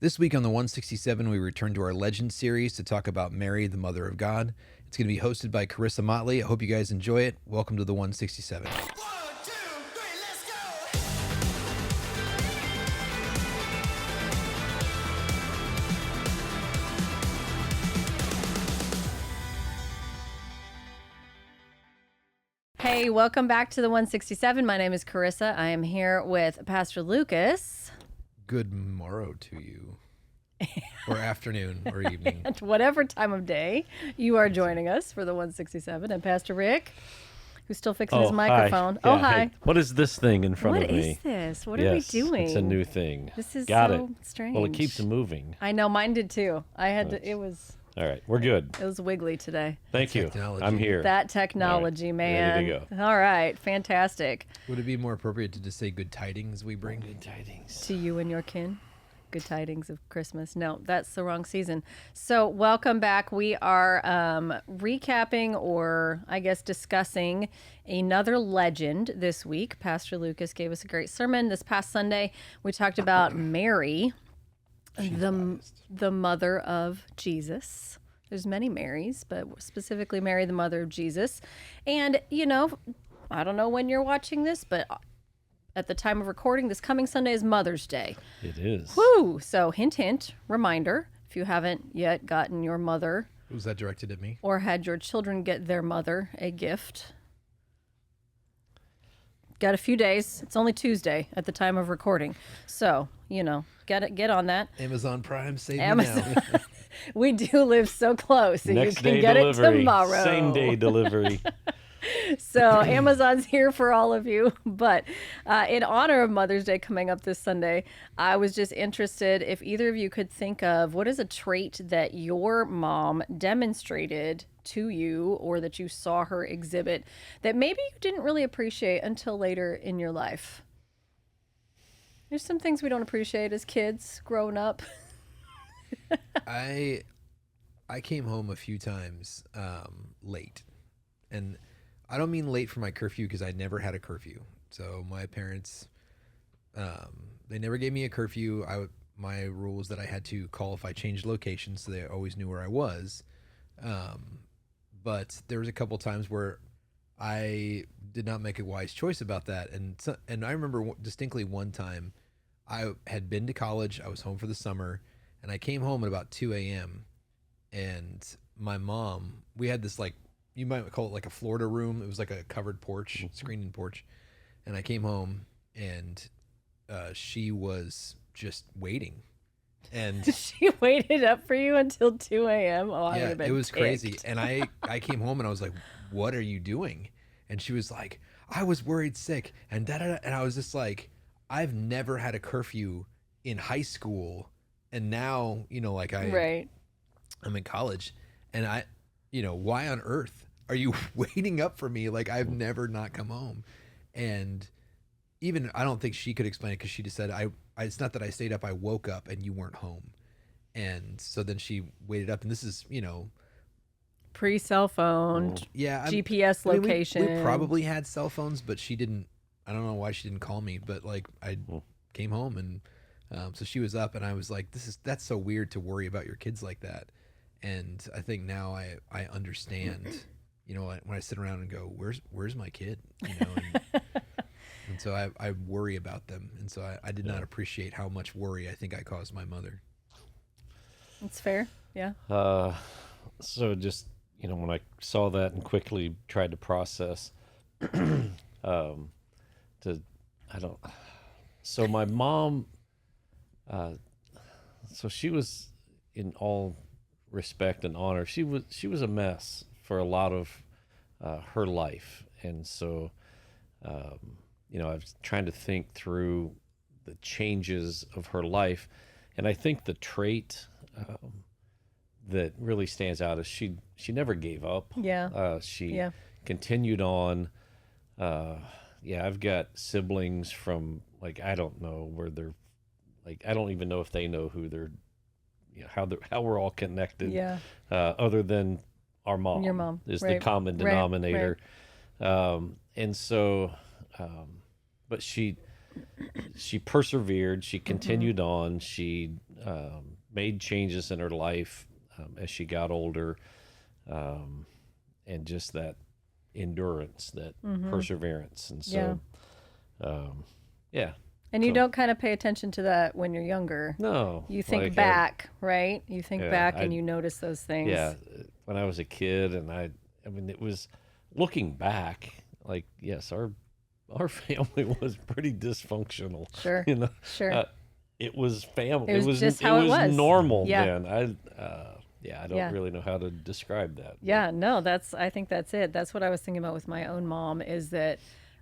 This week on the 167, we return to our Legend series to talk about Mary, the Mother of God. It's going to be hosted by Carissa Motley. I hope you guys enjoy it. Welcome to the 167. 1, 2, 3, let's go! Hey, welcome back to the 167. My name is Carissa. I am here with Pastor Lucas. Good morrow to you, or afternoon, or evening. At whatever time of day you are joining us for the 167. And Pastor Rick, who's still fixing his microphone. Hi. Oh, Yeah, hi. hey, what is this thing in front What of is me? this? What are we Yes, doing? It's a new thing. This is Got so it. strange. Well, it keeps moving. I know, mine did too. I had to, it was All right, we're good. wiggly today. Thank you. Technology. I'm here. That technology, man. ready to All right, fantastic. Would it be more appropriate to just say good tidings we bring? Good tidings. To you and your kin. Good tidings of Christmas. No, that's the wrong season. So, welcome back. We are recapping, or I guess discussing, another legend this week. Pastor Lucas gave us a great sermon this past Sunday. We talked about Mary, the mother of Jesus. There's many Marys, but specifically Mary, the mother of Jesus. And, you know, I don't know when you're watching this, but at the time of recording, this coming Sunday is Mother's Day. It is. Woo! So hint, hint, reminder, if you haven't yet gotten your mother Was that directed at me? or had your children get their mother a gift, got a few days. It's only Tuesday at the time of recording. So, you know, get on that. Amazon Prime, save me Amazon. now. We do live so close that Next you can day get delivery. it tomorrow. Same day delivery. So Amazon's here for all of you. But in honor of Mother's Day coming up this Sunday, I was just interested if either of you could think of what is a trait that your mom demonstrated to you or that you saw her exhibit that maybe you didn't really appreciate until later in your life. There's some things we don't appreciate as kids growing up. I came home a few times late, and I don't mean late for my curfew because I never had a curfew. So my parents, they never gave me a curfew. My rule was that I had to call if I changed location, so they always knew where I was. But there was a couple times where I did not make a wise choice about that, and I remember distinctly one time I had been to college. I was home for the summer, and I came home at about 2 a.m. and my mom, we had this, like, you might call it like a Florida room. It was like a covered porch, screened-in porch. And I came home, and she was just waiting. And She waited up for you until 2 a.m. Oh, I would yeah, have been it was crazy. ticked. And I came home and I was like, "What are you doing?" And she was like, "I was worried sick." And da-da-da. And I was just like, I've never had a curfew in high school, and now, you know, like Right. I'm in college, and why on earth are you waiting up for me? Like, I've never not come home. And even, I don't think she could explain it, because she just said, it's not that I stayed up, I woke up and you weren't home. And so then she waited up, and this is, Pre-cell phone, yeah, GPS I mean, location. we probably had cell phones, but she didn't. I don't know why she didn't call me, but like I came home, and so she was up, and I was like, that's so weird to worry about your kids like that. And I think now I understand, when I sit around and go, where's my kid, and so I worry about them, and so I did not appreciate how much worry I think I caused my mother. That's fair. Yeah. So just, when I saw that and quickly tried to process, so my mom, so she was, in all respect and honor, she was a mess for a lot of her life. And so, I was trying to think through the changes of her life. And I think the trait that really stands out is she never gave up. Yeah. She continued on. I've got siblings from, like, I don't know where they're, like, I don't even know if they know who they're, how we're all connected. Yeah. Other than our mom. Your mom. Is Right. the common Right. denominator. And so, but she she persevered. She continued on. She made changes in her life as she got older, and just that endurance, that perseverance. And so, yeah. And you So- don't kind of pay attention to that when you're younger. No. You think like, back, right? You think Yeah, back I- and you notice those things. Yeah, when I was a kid, and I mean, it was looking back, like, yes, our family was pretty dysfunctional. Sure. You know, Sure. it was family. It was just how it was. normal Yeah. then. I don't Yeah. really know how to describe that. Yeah, no, I think that's it. That's what I was thinking about with my own mom is that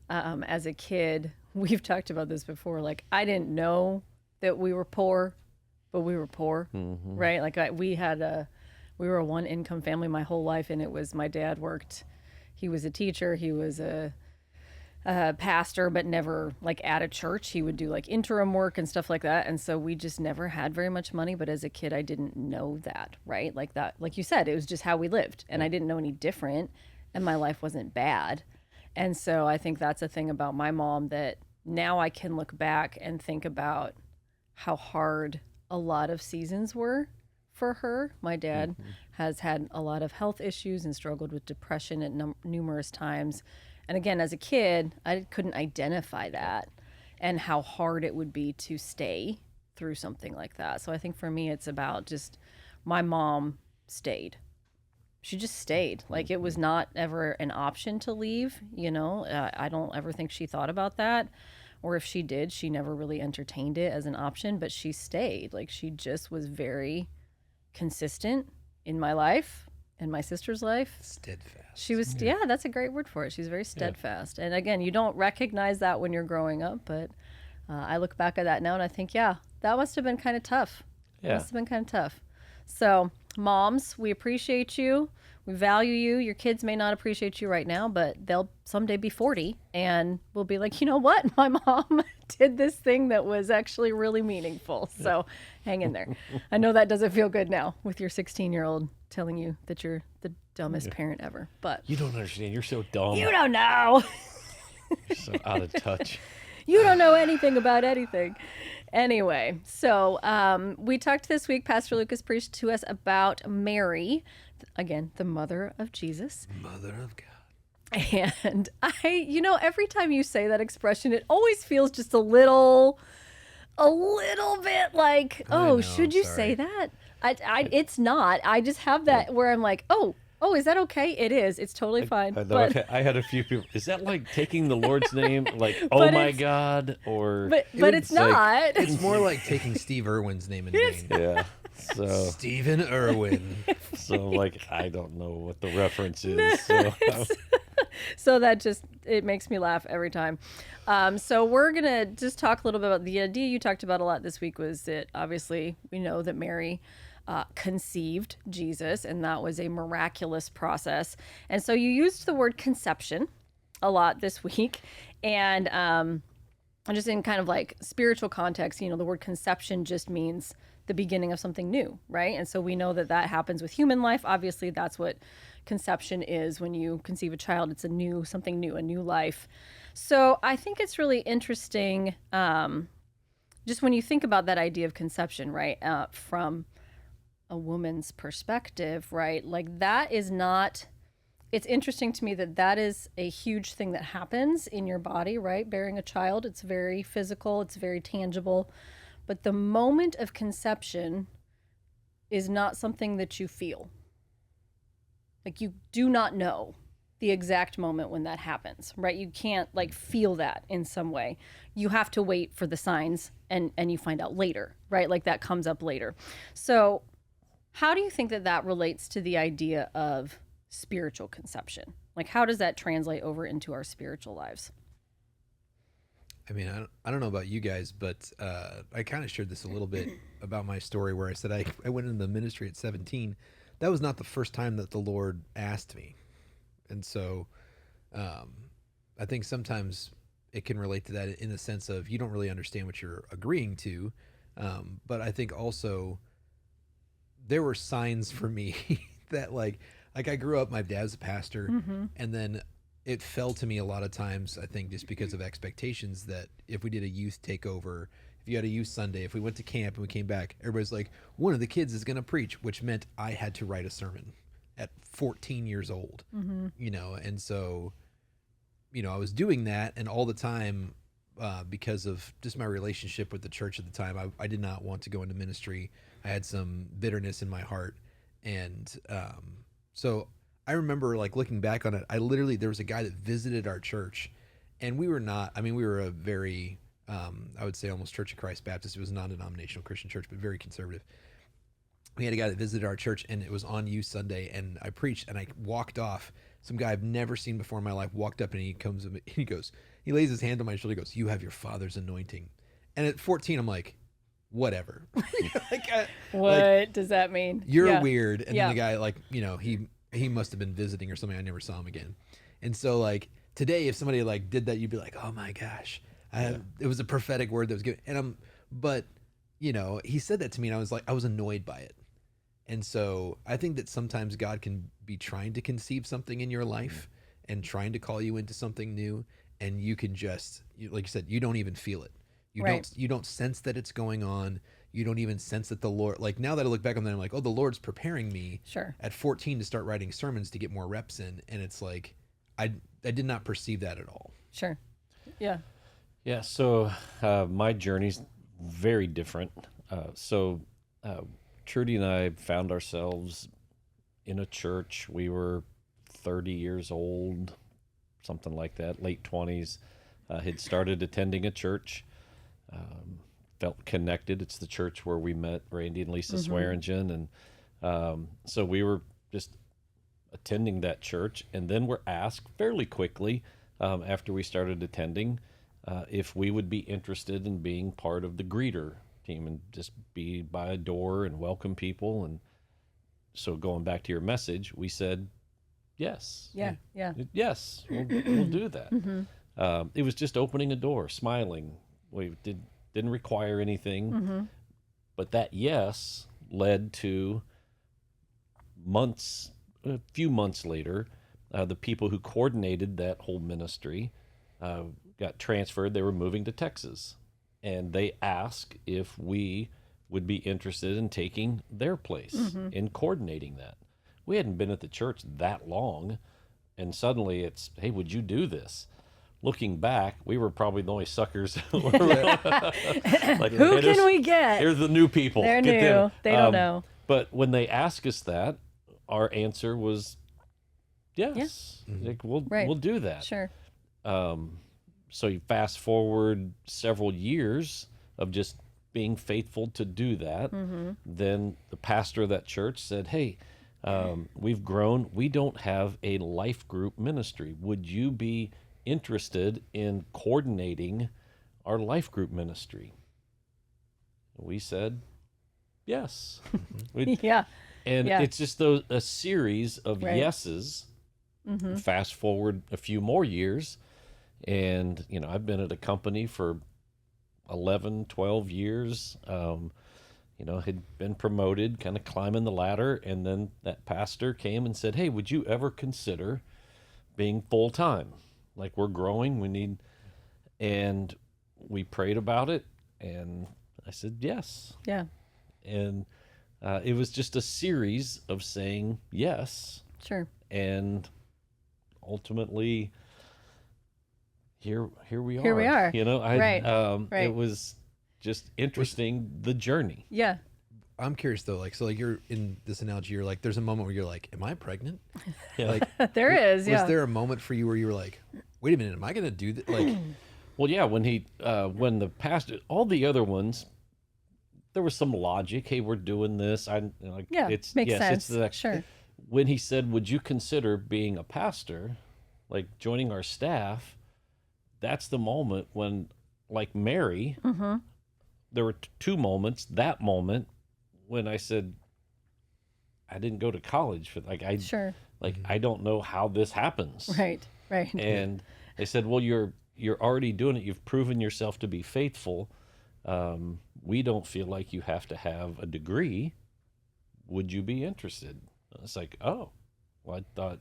as a kid, we've talked about this before. Like, I didn't know that we were poor, but we were poor, right? Like, we were a one income family my whole life, and it was my dad worked. He was a teacher. He was a pastor, but never like at a church. He would do like interim work and stuff like that. And so we just never had very much money. But as a kid, I didn't know that, right? Like that, like you said, it was just how we lived. And I didn't know any different. And my life wasn't bad. And so I think that's a thing about my mom that now I can look back and think about how hard a lot of seasons were for her. My dad has had a lot of health issues and struggled with depression at numerous times. And again, as a kid, I couldn't identify that and how hard it would be to stay through something like that. So I think for me, it's about just my mom stayed. She just stayed. Like, it was not ever an option to leave, you know. I don't ever think she thought about that. Or if she did, she never really entertained it as an option, but she stayed. Like, she just was very consistent in my life and my sister's life. Steadfast. She was, yeah, that's a great word for it. She's very steadfast. And again, you don't recognize that when you're growing up, but I look back at that now and I think, yeah, that must have been kind of tough. Yeah. Must have been kind of tough. So, moms, we appreciate you. We value you. Your kids may not appreciate you right now, but they'll someday be 40 and we'll be like, you know what? My mom did this thing that was actually really meaningful. So hang in there. I know that doesn't feel good now with your 16-year-old telling you that you're the dumbest parent ever, but You don't understand. You're so dumb. you don't know. You're so out of touch. You don't know anything about anything. Anyway, so we talked this week, Pastor Lucas preached to us about Mary, again, the mother of Jesus. Mother of God. And every time you say that expression, it always feels just a little bit like, I oh, know, should you sorry. say that? It's not. I just have that where I'm like, oh, is that okay? It is. It's totally fine. I know. But I had a few people. Is that like taking the Lord's name? Like, oh But my it's- God, or but it's not. It's more like taking Steve Irwin's name in vain. yeah. So Stephen Irwin. like I don't know what the reference is. So So that it makes me laugh every time. So we're going to just talk a little bit about the idea you talked about a lot this week was that obviously we know that Mary conceived Jesus, and that was a miraculous process. And so you used the word conception a lot this week. And just in kind of like spiritual context, the word conception just means the beginning of something new, right? And so we know that happens with human life. Obviously, that's what conception is. When you conceive a child, it's something new, a new life. So I think it's really interesting, just when you think about that idea of conception, right, from a woman's perspective, right? Like that is not, it's interesting to me that is a huge thing that happens in your body, right? Bearing a child, it's very physical, it's very tangible. But the moment of conception is not something that you feel. Like you do not know the exact moment when that happens, right? You can't like feel that in some way. You have to wait for the signs and you find out later, right? Like that comes up later. So how do you think that relates to the idea of spiritual conception? Like how does that translate over into our spiritual lives? I mean, I don't know about you guys, but I kind of shared this a little bit about my story where I said I went into the ministry at 17. That was not the first time that the Lord asked me. And so I think sometimes it can relate to that in the sense of you don't really understand what you're agreeing to. But I think also there were signs for me that like I grew up, my dad's a pastor, and then it fell to me a lot of times, I think, just because of expectations that if we did a youth takeover, if you had a youth Sunday, if we went to camp and we came back, everybody's like, one of the kids is going to preach, which meant I had to write a sermon at 14 years old, you know? And so, you know, I was doing that, and all the time, because of just my relationship with the church at the time, I did not want to go into ministry. I had some bitterness in my heart. And so I remember like looking back on it, there was a guy that visited our church, and we were a very, I would say almost Church of Christ Baptist. It was a non-denominational Christian church, but very conservative. We had a guy that visited our church, and it was on Youth Sunday, and I preached, and I walked off. Some guy I've never seen before in my life walked up, and he lays his hand on my shoulder, he goes, "You have your father's anointing." And at 14, I'm like, whatever. What does that mean? You're weird. And Yeah. then the guy, like, you know, he must have been visiting or something. I never saw him again. And so like today, if somebody like did that, you'd be like, oh my gosh, it was a prophetic word that was given. But you know, he said that to me, and I was annoyed by it. And so I think that sometimes God can be trying to conceive something in your life and trying to call you into something new, and you can just, like you said, you don't even feel it. You don't sense that it's going on. You don't even sense that the Lord, like now that I look back on that, I'm like, oh, the Lord's preparing me at 14 to start writing sermons to get more reps in. And it's like, I did not perceive that at all. Sure. Yeah. Yeah, so my journey's very different. Trudy and I found ourselves in a church. We were 30 years old, something like that, late 20s. Had started attending a church, felt connected. It's the church where we met Randy and Lisa Swearingen. And so we were just attending that church, and then were asked fairly quickly after we started attending if we would be interested in being part of the greeter team and just be by a door and welcome people. And so going back to your message, we said yes. Yeah. Yes, we'll do that. It was just opening a door, smiling. We didn't require anything, but that yes led to a few months later, the people who coordinated that whole ministry got transferred. They were moving to Texas, and they asked if we would be interested in taking their place in coordinating that. We hadn't been at the church that long, and suddenly it's, hey, would you do this? Looking back, we were probably the only suckers. Like, Who can we get? Here's the new people. They're Get new. them. They don't know. But when they asked us that, our answer was yes. Like, we'll do that. Sure. So you fast forward several years of just being faithful to do that. Then the pastor of that church said, hey, we've grown. We don't have a life group ministry. Would you be interested in coordinating our life group ministry? We said yes. Yeah. And Yeah. it's just a series of yeses. Fast forward a few more years, and you know, I've been at a company for 11, 12 years. You know, had been promoted, kind of climbing the ladder, and then that pastor came and said, hey, would you ever consider being full-time? Like, we're growing, we need, and we prayed about it, and I said yes. Yeah. And it was just a series of saying yes, Sure. and ultimately here we are. Here we are. You know, Right. It was just interesting, the journey. Yeah. I'm curious though, like, so like you're in this analogy, you're like, there's a moment where you're like, am I pregnant? Yeah. Like, There is. Yeah. was there a moment for you where you were like, wait a minute, am I going to do that? Like, Well, yeah, when when the pastor, all the other ones, there was some logic. Hey, we're doing this. Yeah, it's makes yes, sense. It's the, Sure. When he said, would you consider being a pastor, like joining our staff? That's the moment when, like Mary, there were two moments. That moment when I said, I didn't go to college for Sure. I don't know how this happens. Right. Right. And they said, well, you're already doing it. You've proven yourself to be faithful. We don't feel like you have to have a degree. Would you be interested? It's like, oh, well, I thought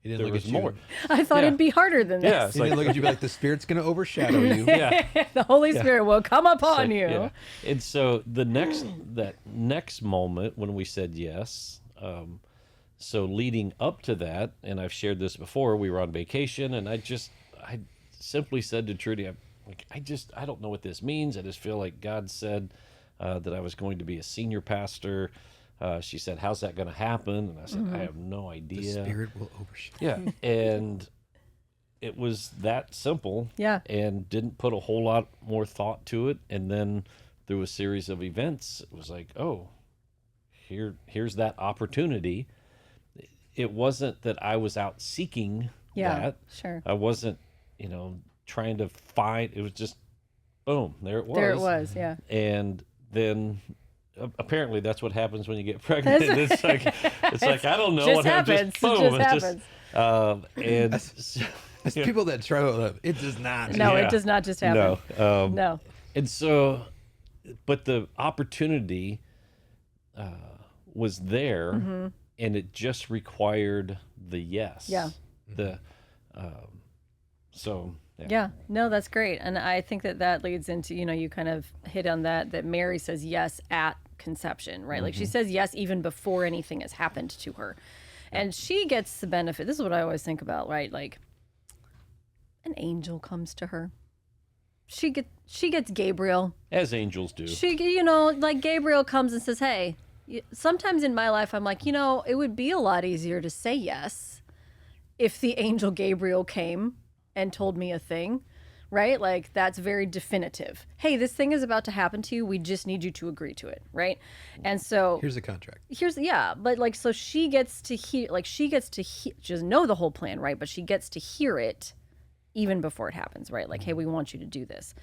He didn't there look was at you. more. I thought Yeah. it'd be harder than Yeah, this. He didn't look at you like the Spirit's going to overshadow you. Yeah. The Holy Spirit will come upon So, you. yeah. And so that next moment when we said yes, so leading up to that, and I've shared this before, we were on vacation, and I simply said to Trudy, I don't know what this means. I just feel like God said that I was going to be a senior pastor. She said, "How's that going to happen?" And I said, "I have no The idea." Spirit will overshadow. Yeah, and it was that simple. Yeah. And didn't put a whole lot more thought to it. And then through a series of events, it was like, oh, here's that opportunity. It wasn't that I was out seeking Yeah, that. sure. I wasn't, trying to find. It was just, boom, there it was. There it was, yeah. And then apparently that's what happens when you get pregnant. It's like I don't know Just what happened. happens. Just boom. It just It's happens. and It's people that try to, it does not. No, Yeah. it does not just happen. no. No. And so, but the opportunity was there, and it just required the yes. Yeah. The so Yeah, no, that's great. And I think that leads into, you kind of hit on that Mary says yes at conception, right? Like she says yes even before anything has happened to her. And she gets the benefit. This is what I always think about, right? Like an angel comes to her. She gets Gabriel. as angels do. Like Gabriel comes and says, "Hey, sometimes in my life I'm like, it would be a lot easier to say yes if the angel Gabriel came and told me a thing, right? Like that's very definitive. Hey, this thing is about to happen to you. We just need you to agree to it, right? And so Here's a contract. but like, so she gets to hear, she doesn't know the whole plan, right? But she gets to hear it even before it happens, right? Like, hey, we want you to do this.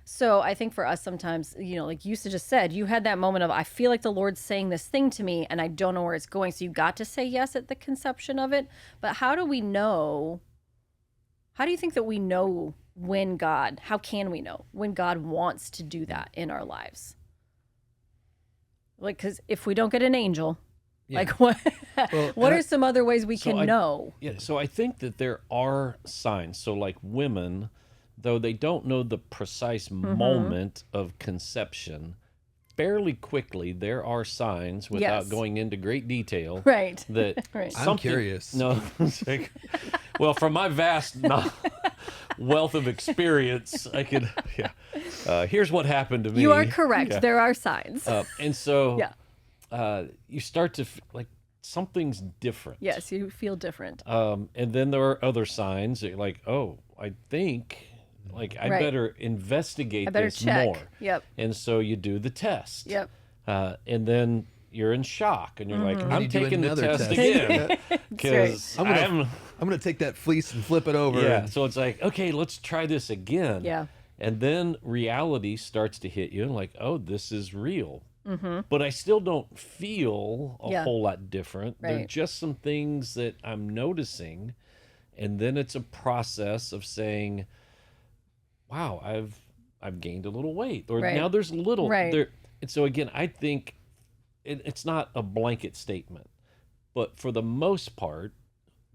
So I think for us sometimes, like you just said, you had that moment of, I feel like the Lord's saying this thing to me and I don't know where it's going. So you got to say yes at the conception of it. But how do you think that we know how can we know when God wants to do that in our lives? Like, because if we don't get an angel, Yeah. like what, Well, what and are some other ways we So can I- know? Yeah, so I think that there are signs. So like women, though they don't know the precise moment of conception, fairly quickly there are signs without Yes. going into great detail Right. that Right. I'm something- curious. No, it's like, well, from my vast wealth of experience, I could. Yeah, here's what happened to me. You are correct. Yeah. There are signs. And so, Yeah. you start to like something's different. Yes, you feel different. And then there are other signs that like, oh, I think like I Right. better investigate I better this check. more. Yep. And so you do the test. Yep. And then you're in shock, and you're like, Mm-hmm. then I'm you do taking the another test test. again because I'm gonna take that fleece and flip it over. Yeah. and- So it's like, okay, let's try this again. Yeah. And then reality starts to hit you, and like, oh, this is real. But I still don't feel a Yeah. whole lot different. There are Right. just some things that I'm noticing, and then it's a process of saying, "Wow, I've gained a little weight," or Right. now there's a little Right. there. And so again, I think it's not a blanket statement, but for the most part,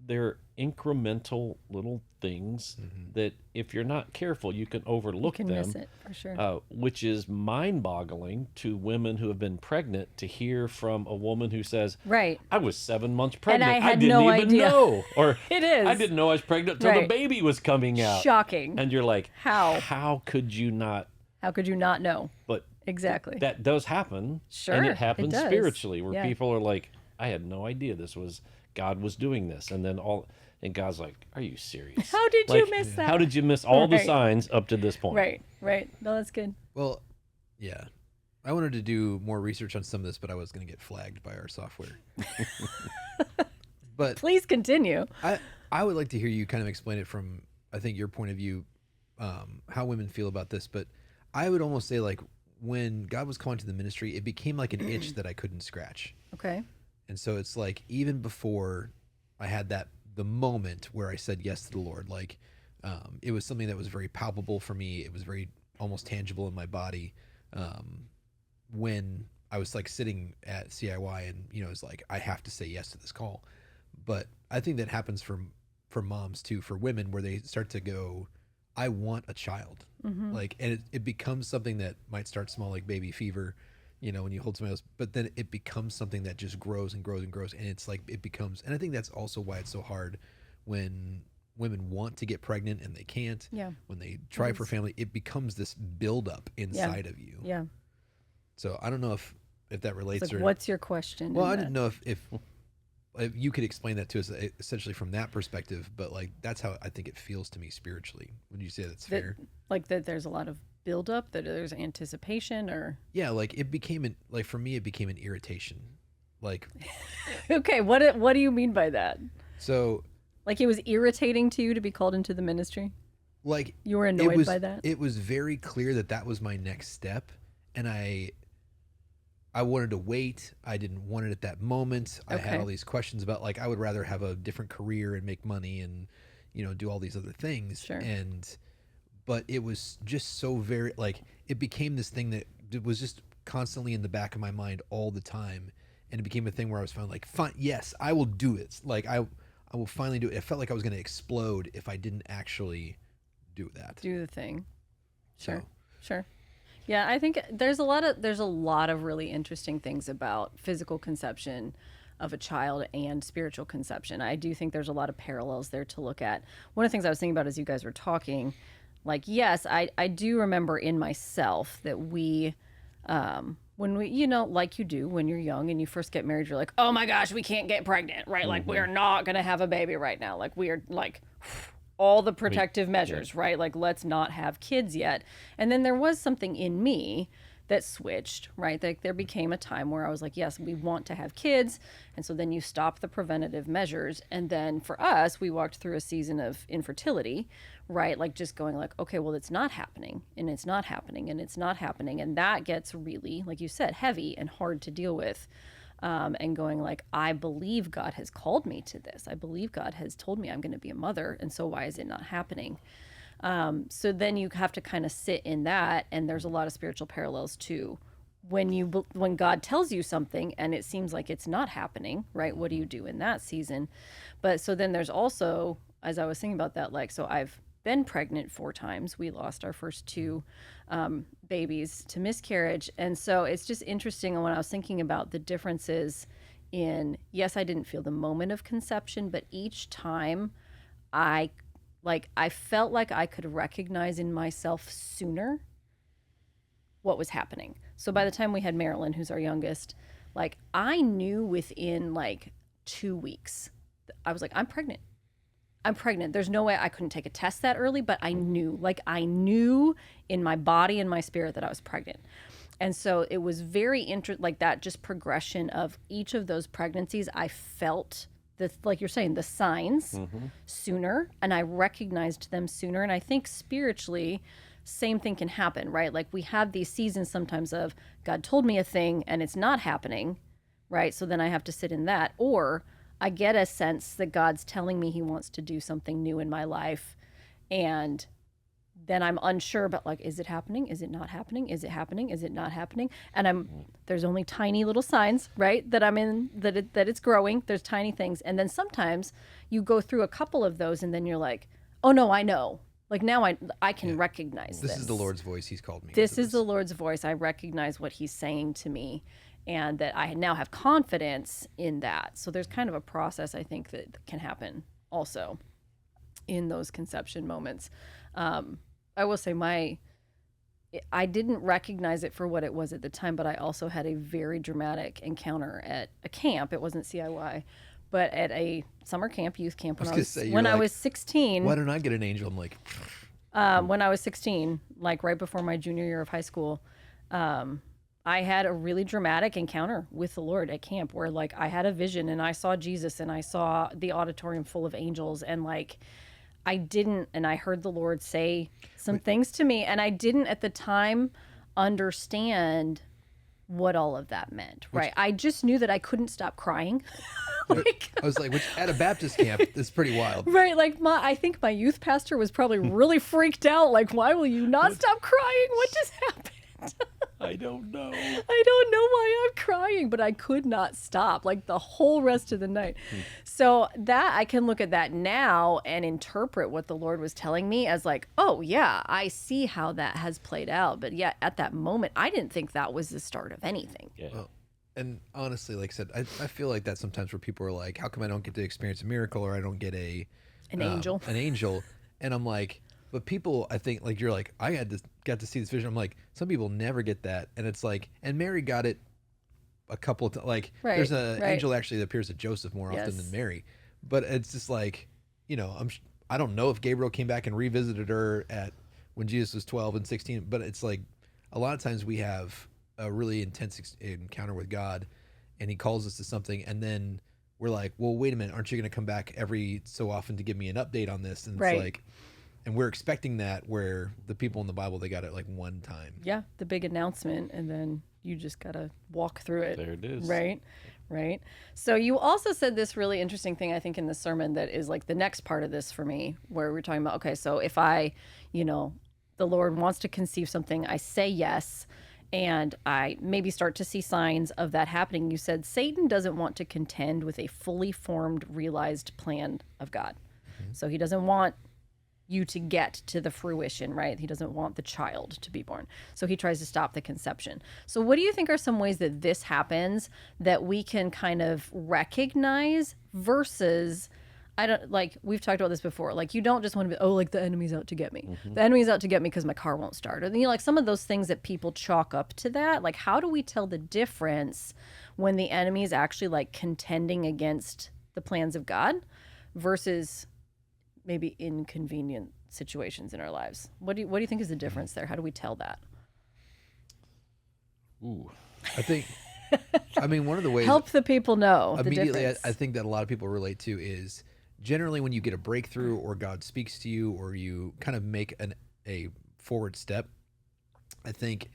they're incremental little things that if you're not careful, you can overlook You can them. miss it for sure. Which is mind-boggling to women who have been pregnant to hear from a woman who says, Right. I was 7 months pregnant. I had didn't no even idea." know. Or It is. I didn't know I was pregnant till the Right. baby was coming out. Shocking. And you're like, How? How could you not? How could you not know? But Exactly. that does happen. Sure, And it it happens does. spiritually where Yeah. people are like, I had no idea God was doing this. And then and God's like, are you serious? How did you miss that? How did you miss all the Right. signs up to this point? Right. Right. No, that's good. Well, yeah. I wanted to do more research on some of this, but I was going to get flagged by our software. But Please continue. I would like to hear you kind of explain it from, I think, your point of view, how women feel about this. But I would almost say, like, when God was calling to the ministry, it became like an itch that I couldn't scratch. Okay. And so it's like, even before I had the moment where I said yes to the Lord, like, it was something that was very palpable for me. It was very almost tangible in my body. When I was like sitting at CIY and, it's like, I have to say yes to this call. But I think that happens for moms too, for women, where they start to go, I want a child. Like, and it becomes something that might start small, like baby fever, when you hold somebody else, but then it becomes something that just grows and grows and grows. And it's like, it becomes, and I think that's also why it's so hard when women want to get pregnant and they can't. Yeah. When they try for family, it becomes this buildup inside of you. Yeah. So I don't know if that relates It's like, or what's your question? well, in I that? didn't know if you could explain that to us essentially from that perspective, but like that's how I think it feels to me spiritually. Would you say that's fair? Like that there's a lot of buildup, that there's anticipation, or Yeah, like it became like for me it became an irritation. Like okay, what do you mean by that? so Like it was irritating to you to be called into the ministry? like You were it annoyed was by that? it was very clear that was my next step, and I wanted to wait. I didn't want it at that moment. I had Okay. all these questions about like I would rather have a different career and make money and do all these other things. Sure. But it was just so very like it became this thing that was just constantly in the back of my mind all the time, and it became a thing where I was finally like, fine, yes, I will do it. Like I will finally do it. It felt like I was going to explode if I didn't actually do that. Do the thing. Sure. So, Sure. Yeah, I think there's a lot of really interesting things about physical conception of a child and spiritual conception. I do think there's a lot of parallels there to look at. One of the things I was thinking about as you guys were talking, like, yes, I do remember in myself that we when we, like you do when you're young and you first get married, you're like, oh my gosh, we can't get pregnant, right? Like we're not going to have a baby right now. Like we are like all the protective measures, right? Like, let's not have kids yet. And then there was something in me that switched, right? Like there became a time where I was like, yes, we want to have kids. And so then you stop the preventative measures. And then for us, we walked through a season of infertility, right? Like just going like, okay, well, it's not happening and it's not happening and it's not happening. And that gets really, like you said, heavy and hard to deal with. And going like, I believe God has called me to this. I believe God has told me I'm going to be a mother. And so why is it not happening? So then you have to kind of sit in that. And there's a lot of spiritual parallels too. When God tells you something and it seems like it's not happening, right? What do you do in that season? But so then there's also, as I was thinking about that, like, so I've been pregnant 4 times. We lost our first 2 babies to miscarriage. And so it's just interesting when I was thinking about the differences in, yes, I didn't feel the moment of conception, but each time I felt like I could recognize in myself sooner what was happening. So by the time we had Marilyn, who's our youngest, like I knew within like 2 weeks, I was like, I'm pregnant. There's no way I couldn't take a test that early, but I knew in my body and my spirit that I was pregnant. And so it was very like that, just progression of each of those pregnancies. I felt like you're saying, the signs sooner, and I recognized them sooner. And I think spiritually, same thing can happen, right? Like we have these seasons sometimes of God told me a thing and it's not happening, right? So then I have to sit in that, or I get a sense that God's telling me he wants to do something new in my life. And then I'm unsure, but like, is it happening? Is it not happening? Is it happening? Is it not happening? And there's only tiny little signs, right? That I'm in, that it's growing. There's tiny things. And then sometimes you go through a couple of those and then you're like, oh no, I know. Like now I can recognize this. This is the Lord's voice. He's called me. This is the Lord's voice. I recognize what he's saying to me, and that I now have confidence in that. So there's kind of a process, I think, that can happen also in those conception moments. I will say I didn't recognize it for what it was at the time, but I also had a very dramatic encounter at a camp. It wasn't CIY, but at a summer camp, youth camp, when I was 16. Why don't I get an angel? I'm like, when I was 16, like right before my junior year of high school, I had a really dramatic encounter with the Lord at camp where like I had a vision and I saw Jesus and I saw the auditorium full of angels, and like I heard the Lord say some things to me, and I didn't at the time understand what all of that meant, right? I just knew that I couldn't stop crying. I was like, which at a Baptist camp, that's pretty wild. Right, like I think my youth pastor was probably really freaked out, like, why will you not stop crying? What just happened? I don't know. I don't know why I'm crying. screaming, but I could not stop like the whole rest of the night. So that I can look at that now and interpret what the Lord was telling me as like, oh yeah, I see how that has played out. But yeah, at that moment, I didn't think that was the start of anything. Yeah. Well, and honestly, like I said, I feel like that sometimes where people are like, how come I don't get to experience a miracle or I don't get An angel. an angel? And I'm like, but people, I think like, you're like, got to see this vision. I'm like, some people never get that. And it's like, and Mary got it a couple of times. Like Right, there's an right. angel actually that appears to Joseph more often Yes. than Mary, but it's just like, you know, I don't know if Gabriel came back and revisited her at when Jesus was 12 and 16, but it's like a lot of times we have a really intense encounter with God and he calls us to something and then we're like, well, wait a minute, aren't you going to come back every so often to give me an update on this? And Right. it's like, and we're expecting that, where the people in the Bible, they got it like one time. Yeah, the big announcement, and then you just gotta walk through it. There it is. Right. So you also said this really interesting thing, I think, in the sermon that is like the next part of this for me, where we're talking about, okay, so if I, the Lord wants to conceive something, I say yes, and I maybe start to see signs of that happening. You said Satan doesn't want to contend with a fully formed, realized plan of God. So he doesn't want you to get to the fruition, right? He doesn't want the child to be born. So he tries to stop the conception. So what do you think are some ways that this happens that we can kind of recognize versus, I don't, like, we've talked about this before. Like, you don't just want to be, oh, like the enemy's out to get me. The enemy's out to get me because my car won't start. Or, like some of those things that people chalk up to that. Like, how do we tell the difference when the enemy is actually like contending against the plans of God versus maybe inconvenient situations in our lives? What do you think is the difference there? How do we tell that? Ooh. I think, I mean, one of the ways Help the people know the immediately difference. I think that a lot of people relate to is generally when you get a breakthrough or God speaks to you or you kind of make a forward step. I think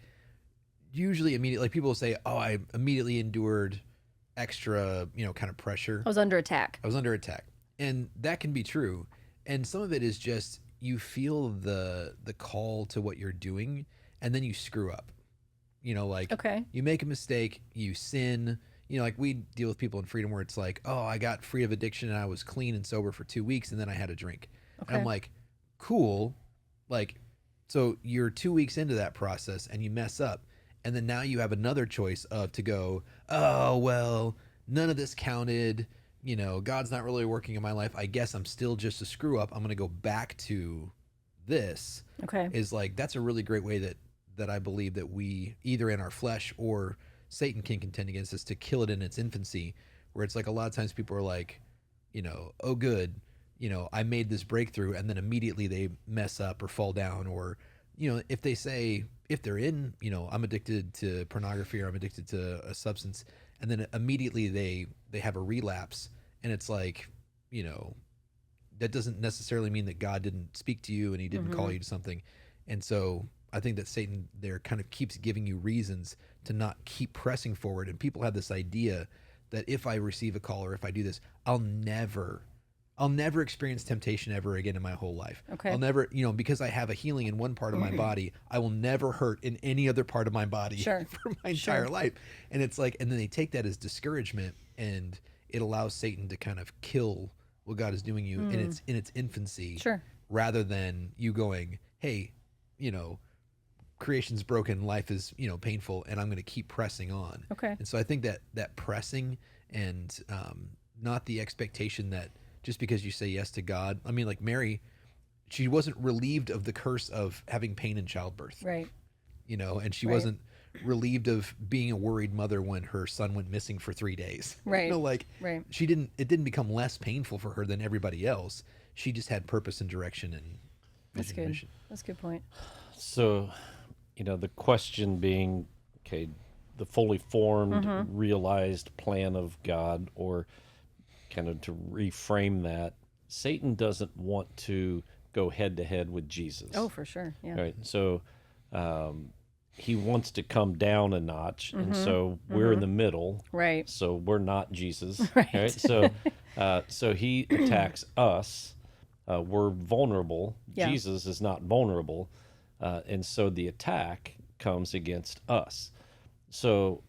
usually immediately, like people will say, oh, I immediately endured extra, kind of pressure. I was under attack. I was under attack. And that can be true. And some of it is just you feel the call to what you're doing and then you screw up. Like Okay. you make a mistake, you sin. Like we deal with people in freedom where it's like, oh, I got free of addiction and I was clean and sober for 2 weeks and then I had a drink. Okay. And I'm like, cool. Like, so you're 2 weeks into that process and you mess up. And then now you have another choice of to go, oh, well, none of this counted. God's not really working in my life. I guess I'm still just a screw up. I'm going to go back to this. Okay. Is like, that's a really great way that I believe that we either in our flesh or Satan can contend against us to kill it in its infancy, where it's like a lot of times people are like, oh, good, I made this breakthrough. And then immediately they mess up or fall down. Or, if they say, if they're in, I'm addicted to pornography or I'm addicted to a substance, and then immediately they have a relapse. And it's like, that doesn't necessarily mean that God didn't speak to you and he didn't call you to something. And so I think that Satan there kind of keeps giving you reasons to not keep pressing forward. And people have this idea that if I receive a call or if I do this, I'll never experience temptation ever again in my whole life. Okay. I'll never, because I have a healing in one part of my body, I will never hurt in any other part of my body Sure. for my entire life. And it's like, and then they take that as discouragement and it allows Satan to kind of kill what God is doing you in its infancy. Sure. Rather than you going, hey, creation's broken, life is, painful, and I'm going to keep pressing on. Okay. And so I think that pressing and not the expectation that just because you say yes to God, I mean, like Mary, she wasn't relieved of the curse of having pain in childbirth, Right. and she Right. wasn't relieved of being a worried mother when her son went missing for 3 days. Right. Like Right. it didn't become less painful for her than everybody else. She just had purpose and direction and That's vision and good. mission. That's a good point. So, the question being, okay, the fully formed, realized plan of God, or kind of to reframe that, Satan doesn't want to go head to head with Jesus. Oh, for sure. Yeah. Right. So he wants to come down a notch. And so we're in the middle. Right. So we're not Jesus. Right. So he attacks us. We're vulnerable. Yeah. Jesus is not vulnerable. And so the attack comes against us. So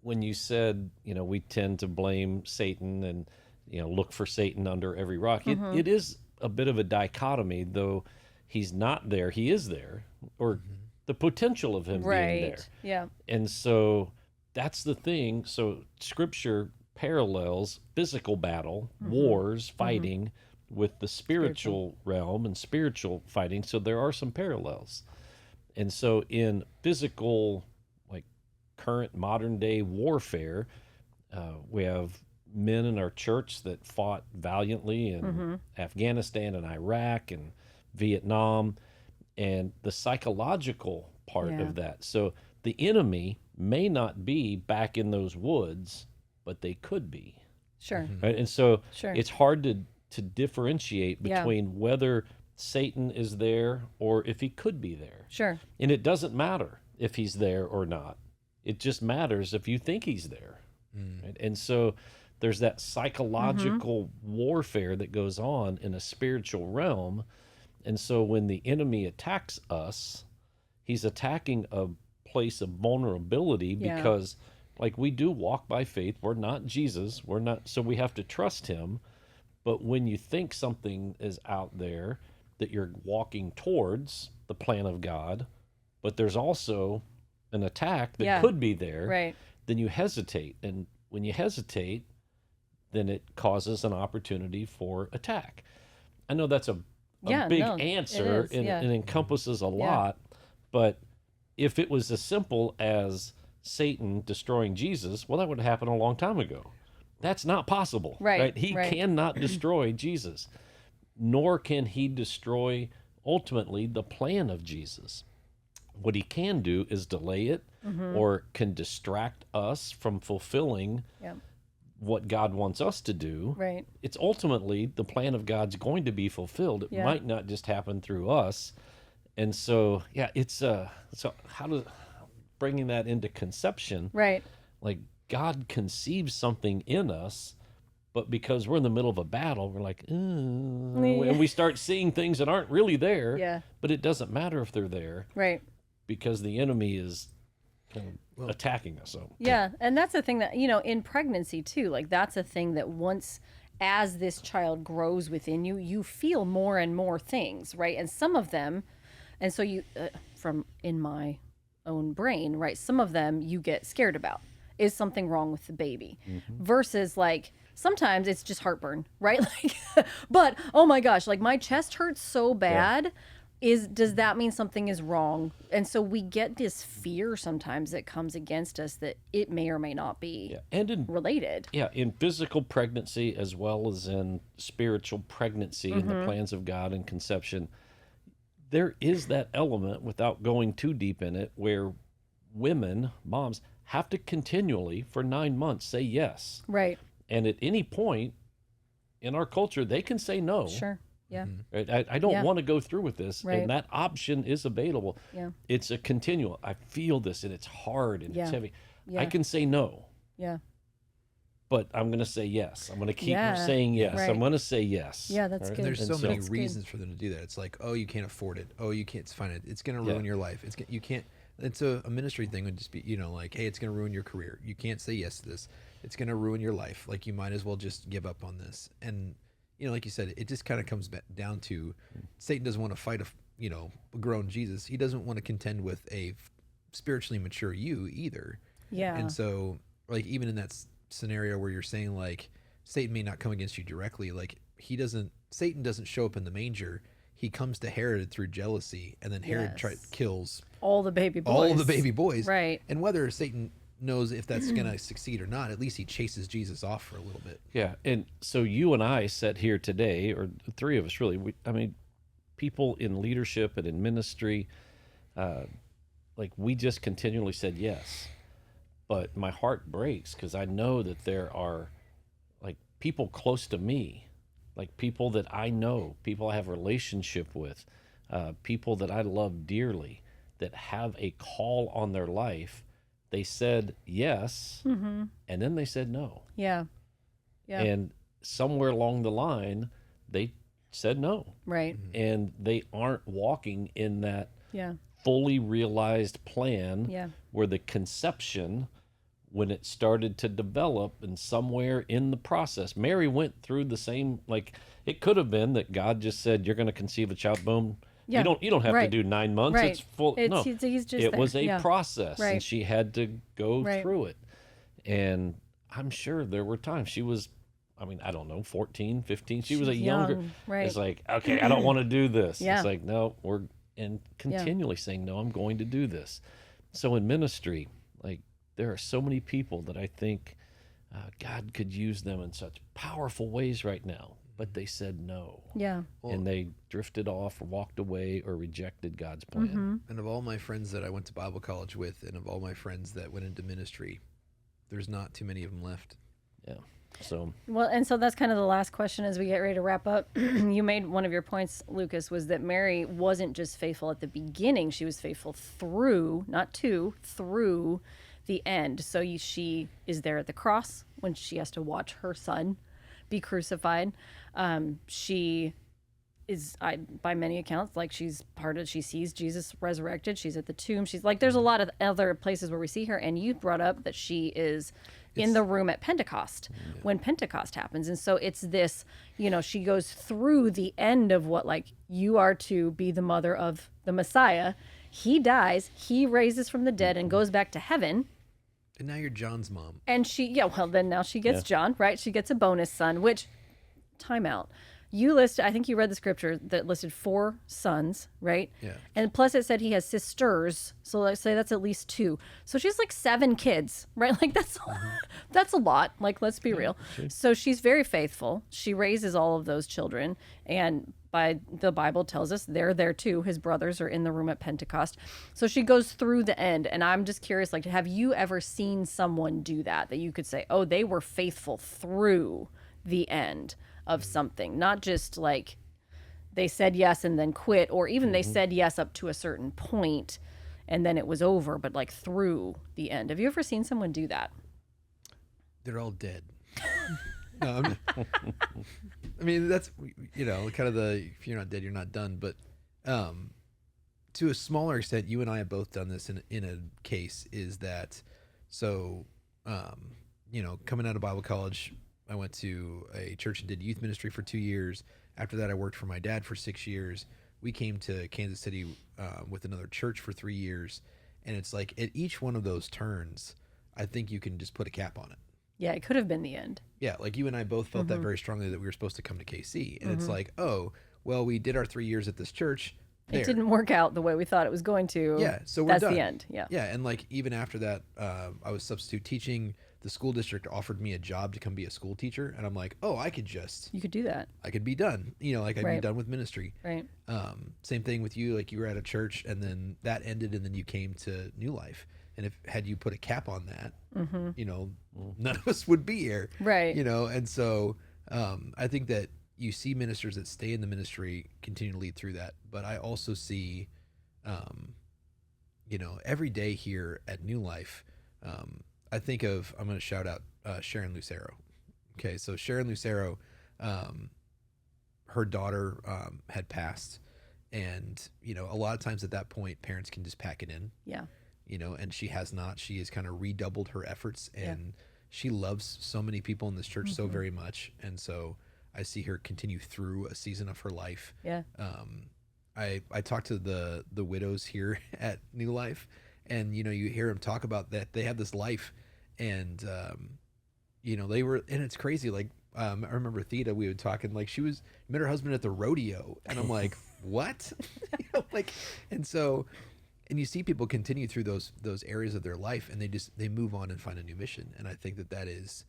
when you said, we tend to blame Satan and, look for Satan under every rock, it is a bit of a dichotomy, though he's not there, he is there, or the potential of him being there. Right. Yeah. And so that's the thing. So Scripture parallels physical battle, wars, fighting with the spiritual realm and spiritual fighting. So there are some parallels. And so in physical, like current modern day warfare, we have men in our church that fought valiantly in Afghanistan and Iraq and Vietnam, and the psychological part Yeah. of that. So the enemy may not be back in those woods, but they could be. Sure. Right? And so Sure. it's hard to differentiate Yeah. between whether Satan is there or if he could be there. Sure. And it doesn't matter if he's there or not. It just matters if you think he's there. Right? And so there's that psychological warfare that goes on in a spiritual realm. And so when the enemy attacks us, he's attacking a place of vulnerability Yeah. because, like, we do walk by faith. We're not Jesus. We're not, so we have to trust him. But when you think something is out there that you're walking towards the plan of God, but there's also an attack that Yeah. could be there, Right. then you hesitate. And when you hesitate, then it causes an opportunity for attack. I know that's a Yeah, big no, it answer is, and yeah. it encompasses a lot, but if it was as simple as Satan destroying Jesus, well, that would have happened a long time ago. That's not possible. Right, He right. cannot destroy Jesus, nor can he destroy ultimately the plan of Jesus. What he can do is delay it or can distract us from fulfilling Yeah. what God wants us to do. Right. It's ultimately the plan of God's going to be fulfilled. It Yeah. might not just happen through us. And so, yeah, it's so how to bringing that into conception, Right. like God conceives something in us, but because we're in the middle of a battle, we're like, and we start seeing things that aren't really there. Yeah. But it doesn't matter if they're there Right. because the enemy is kind of attacking us. So Yeah, and that's the thing that, in pregnancy too, like that's a thing that once as this child grows within you, you feel more and more things, right? And some of them, and so you, from in my own brain, right? Some of them you get scared about. Is something wrong with the baby? Versus like, sometimes it's just heartburn, right? Like, but oh my gosh, like my chest hurts so bad. Does that mean something is wrong? And so we get this fear sometimes that comes against us that it may or may not be yeah, and in related. yeah, in physical pregnancy as well as in spiritual pregnancy in the plans of God and conception, there is that element, without going too deep in it, where women, moms, have to continually for 9 months say yes. Right. And at any point in our culture, they can say no. Sure. Yeah. Right? I don't Yeah. want to go through with this. Right. And that option is available. Yeah. It's a continual. I feel this and it's hard and Yeah. it's heavy. Yeah. I can say no, Yeah. but I'm going to say yes. I'm going to keep Yeah. saying yes. Right. I'm going to say yes. Yeah, that's Right? good. There's And so many That's good. reasons for them to do that. It's like, oh, you can't afford it. Oh, you can't. It's fine. It's going to Yeah. ruin your life. You can't. It's a ministry thing would just be, like, hey, it's going to ruin your career. You can't say yes to this. It's going to ruin your life. Like, you might as well just give up on this. And like you said, it just kind of comes back down to Satan doesn't want to fight a grown Jesus. He doesn't want to contend with a spiritually mature you either. Yeah. And so, like, even in that scenario where you're saying, like, Satan may not come against you directly, like, Satan doesn't show up in the manger. He comes to Herod through jealousy, and then Herod Yes. kills all the baby boys. all the baby boys. Right. And whether Satan knows if that's going to succeed or not, at least he chases Jesus off for a little bit. Yeah. And so you and I sat here today, or the three of us really, people in leadership and in ministry, like we just continually said yes. But my heart breaks because I know that there are like people close to me, like people that I know, people I have a relationship with, people that I love dearly that have a call on their life. They said yes, and then they said no. Yeah. Yeah. And somewhere along the line, they said no. Right. And they aren't walking in that Yeah. fully realized plan Yeah. where the conception when it started to develop, and somewhere in the process, Mary went through the same, like, it could have been that God just said, you're going to conceive a child. Boom. Yeah. You don't have Right. to do 9 months. Right. It's full. It's- No, he's just it there. was a Yeah. process, Right. and she had to go Right. through it. And I'm sure there were times she was, I mean, I don't know, 14, 15. She was a She's younger. young, right. It's like, okay, I don't want to do this. Yeah. It's like, no, and continually saying, no, I'm going to do this. So in ministry, like, there are so many people that I think God could use them in such powerful ways right now, but they said no. Yeah. And they drifted off or walked away or rejected God's plan. Mm-hmm. And of all my friends that I went to Bible college with, and of all my friends that went into ministry, there's not too many of them left. Yeah. So Well, and so that's kind of the last question as we get ready to wrap up. You made one of your points, Lucas, was that Mary wasn't just faithful at the beginning; she was faithful through, not to, through the end. So she is there at the cross when she has to watch her son be crucified. She is, by many accounts, like she sees Jesus resurrected. She's at the tomb. She's like, there's a lot of other places where we see her. And you brought up that she is in the room at Pentecost when Pentecost happens. And so it's this, she goes through the end of what, like, you are to be the mother of the Messiah. He dies, he raises from the dead and goes back to heaven. And now you're John's mom. And then now she gets John, right? She gets a bonus son, which, timeout. I think you read the scripture that listed 4 sons, right? Yeah. And plus it said he has sisters. So let's say that's at least 2. So she's like 7 kids, right? Like that's a lot. Like, let's be real. So she's very faithful. She raises all of those children. And by the Bible tells us they're there too. His brothers are in the room at Pentecost. So she goes through the end. And I'm just curious, like, have you ever seen someone do that you could say, oh, they were faithful through the end of something, not just like they said yes and then quit, or even they said yes up to a certain point and then it was over, but like through the end. Have you ever seen someone do that? They're all dead. No, I mean, that's, kind of if you're not dead, you're not done. But to a smaller extent, you and I have both done this in a case, is that, so, coming out of Bible college, I went to a church and did youth ministry for 2 years. After that, I worked for my dad for 6 years. We came to Kansas City with another church for 3 years. And it's like, at each one of those turns, I think you can just put a cap on it. Yeah, it could have been the end. Yeah, like you and I both felt that very strongly, that we were supposed to come to KC. And it's like, oh, well, we did our 3 years at this church. It didn't work out the way we thought it was going to. Yeah, so we're that's done. the end. Yeah. Yeah, and like even after that, I was substitute teaching. The school district offered me a job to come be a school teacher, and I'm like, oh, I could do that. I could be done. Like I'd be Right. done with ministry. Right. Same thing with you. Like you were at a church, and then that ended, and then you came to New Life. And had you put a cap on that, none of us would be here. Right. And so I think that you see ministers that stay in the ministry continue to lead through that. But I also see, every day here at New Life, I'm going to shout out Sharon Lucero. Okay, so Sharon Lucero, her daughter had passed. And, a lot of times at that point, parents can just pack it in. Yeah. And she has not. She has kind of redoubled her efforts, and she loves so many people in this church so very much. And so I see her continue through a season of her life. Yeah. I talked to the widows here at New Life, and you hear them talk about that they have this life, and they were, and it's crazy. Like I remember Theta, we were talking, like she met her husband at the rodeo, and I'm like, what? And so. And you see people continue through those areas of their life, and they move on and find a new mission. And I think that is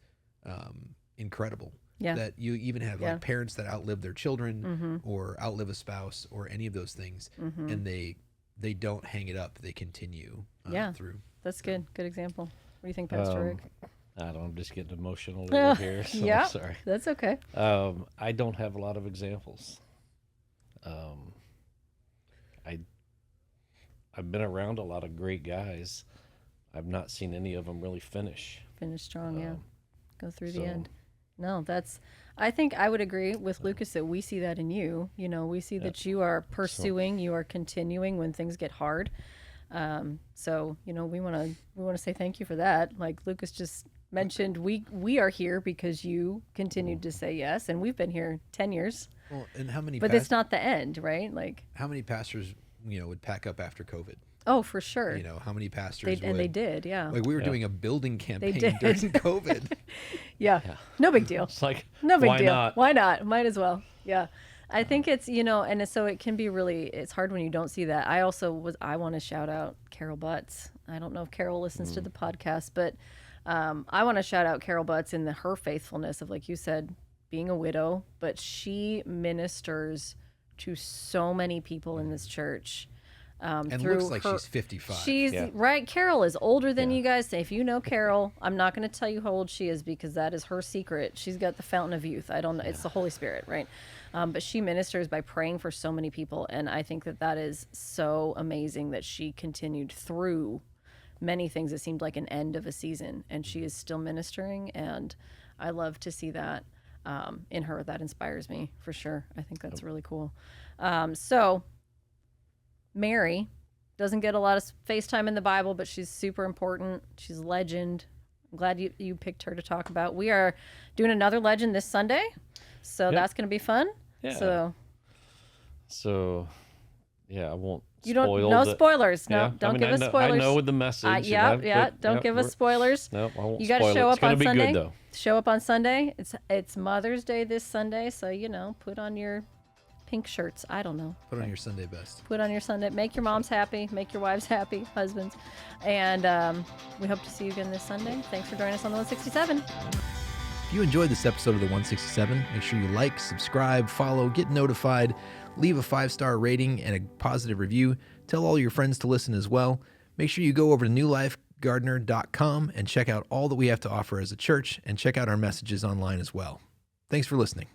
incredible. Yeah. That you even have like parents that outlive their children or outlive a spouse or any of those things, and they don't hang it up. They continue through. That's good. Good example. What do you think, Pastor Rick? I don't know, I'm just getting emotional over here. So Yeah. I'm sorry. That's okay. I don't have a lot of examples. I've been around a lot of great guys. I've not seen any of them really finish. Finish strong, yeah. Go through the so- end. No, I think I would agree with Lucas that we see that in you. We see that you are pursuing, you are continuing when things get hard. So, we want to say thank you for that. Like Lucas just mentioned, we are here because you continued to say yes, and we've been here 10 years. Well, and how many? But it's not the end, right? Like, how many pastors would pack up after COVID? oh, for sure. How many pastors? And they did, yeah. Like we were doing a building campaign did. during COVID. Yeah. No big deal. It's like, No big why deal. not? Why not? Might as well. Yeah. I think it's, and so it can be really, it's hard when you don't see that. I want to shout out Carol Butts. I don't know if Carol listens to the podcast, but I want to shout out Carol Butts in her faithfulness of, like you said, being a widow, but she ministers to so many people in this church. And through looks like her, she's 55. She's right. Carol is older than you guys. If you know Carol, I'm not going to tell you how old she is because that is her secret. She's got the fountain of youth. I don't know. It's the Holy Spirit, right? But she ministers by praying for so many people. And I think that is so amazing that she continued through many things. It seemed like an end of a season and she is still ministering. And I love to see that in her. That inspires me for sure. I think that's really cool. So Mary doesn't get a lot of face time in the Bible, but she's super important. She's a legend. I'm glad you picked her to talk about. We are doing another legend this Sunday, so that's going to be fun. Yeah. So, yeah, I won't. You don't. No spoilers. No, Yeah. don't give us spoilers. I know with the message. Don't give us spoilers. No, I won't. You got to show up on It's Sunday. gonna be good though. Show up on Sunday. It's Mother's Day this Sunday, so put on your pink shirts. I don't know. Put on your Sunday best. Put on your Sunday. Make your moms happy. Make your wives happy. Husbands. And we hope to see you again this Sunday. Thanks for joining us on the 167. If you enjoyed this episode of the 167, make sure you like, subscribe, follow, get notified, leave a 5-star rating and a positive review. Tell all your friends to listen as well. Make sure you go over to newlifegardener.com and check out all that we have to offer as a church and check out our messages online as well. Thanks for listening.